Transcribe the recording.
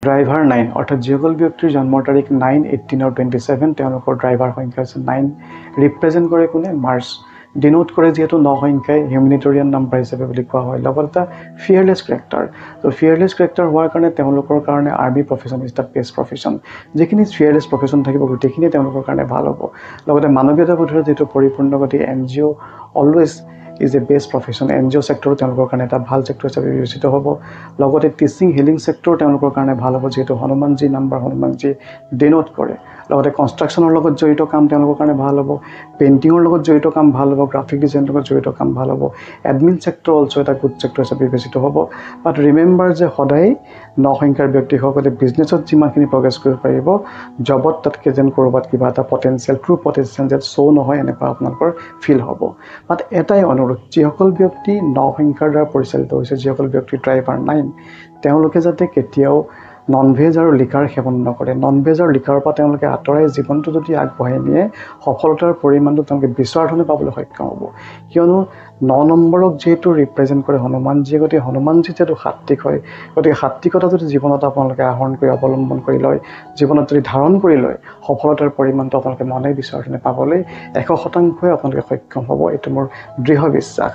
driver 9 অৰ্থাৎ যিসকল ব্যক্তিৰ জন্মৰ তাৰিখ 9, 18 আৰু 27 তেওঁলোকৰ ড্ৰাইভাৰ সংখ্যা হৈছে 9 ৰিপ্ৰেজেণ্ট কৰে কোনে মাৰ্চ ডিনোট কৰে যিহেতু 9 সংখ্যাই হিউমেনিটেৰিয়ান নাম্বাৰ হিচাপে বুলি কোৱা হয় লগতে এটা ফিয়াৰলেছ কেৰেক্টাৰ তো ফিয়াৰলেছ কেৰেক্টাৰ হোৱাৰ কাৰণে তেওঁলোকৰ কাৰণে army profession is the best profession যিখিনি ফিয়াৰলেছ প্ৰফেশ্যন থাকিব গোটেইখিনি তেওঁলোকৰ কাৰণে ভাল হ'ব লগতে মানৱীয়তাবোধেৰে যিটো পৰিপূৰ্ণ গতি NGO always is a best profession NGO sector তেওঁলোকৰ কাৰণে এটা ভাল সেক্টৰ হিচাপে বিবেচিত হ'ব লগতে টিচিং হিলিং সেক্টৰ তেওঁলোকৰ কাৰণে ভাল হ'ব যেহেতু হনুমানজী নাম্বাৰ হনুমানজী ডিনোট কৰে লগতে কনষ্ট্ৰাকশ্যনৰ লগত জড়িত কাম তেওঁলোকৰ কাৰণে ভাল হ'ব পেইণ্টিঙৰ লগত জড়িত কাম ভাল হ'ব গ্ৰাফিক ডিজাইনৰ লগত জড়িত কাম ভাল হ'ব এডমিন সেক্টৰ অলসো এটা গুড সেক্টৰ হিচাপে বিবেচিত হ'ব বাট ৰিমেম্বাৰ যে সদায় 9 সংখ্যাৰ ব্যক্তিসকলে বিজনেছত যিমানখিনি প্ৰগ্ৰেছ কৰিব পাৰিব জবত তাতকৈ যেন ক'ৰবাত কিবা এটা পটেনচিয়েল ট্ৰু পটেনচিয়েল যেন শ্ব' নহয় এনেকুৱা আপোনালোকৰ ফিল হ'ব বাট এটাই অনুৰোধ যিসকল ব্যক্তি 9 সংখ্যাৰ দ্বাৰা পৰিচালিত হৈছে যিসকল ব্যক্তি ড্ৰাইভাৰ 9 তেওঁলোকে যাতে কেতিয়াও ননভেজ আৰু লিকাৰ সেৱন নকৰে ননভেজ আৰু লিকাৰৰ পৰা তেওঁলোকে আঁতৰাই জীৱনটো যদি আগবঢ়াই নিয়ে সফলতাৰ পৰিমাণটো তেওঁলোকে বিচৰা ধৰণে পাবলৈ সক্ষম হ'ব কিয়নো 9 নম্বৰক যেহেতু ৰিপ্ৰেজেণ্ট কৰে হনুমানজীয়ে গতিকে হনুমানজী যিহেতু সাত্বিক হয় গতিকে সাত্বিকতা যদি জীৱনত আপোনালোকে আহৰণ কৰি অৱলম্বন কৰি লয় জীৱনত যদি ধাৰণ কৰি লয় সফলতাৰ পৰিমাণটো আপোনালোকে মনে বিচৰা ধৰণে পাবলৈ 100% আপোনালোকে সক্ষম হ'ব এইটো মোৰ দৃঢ় বিশ্বাস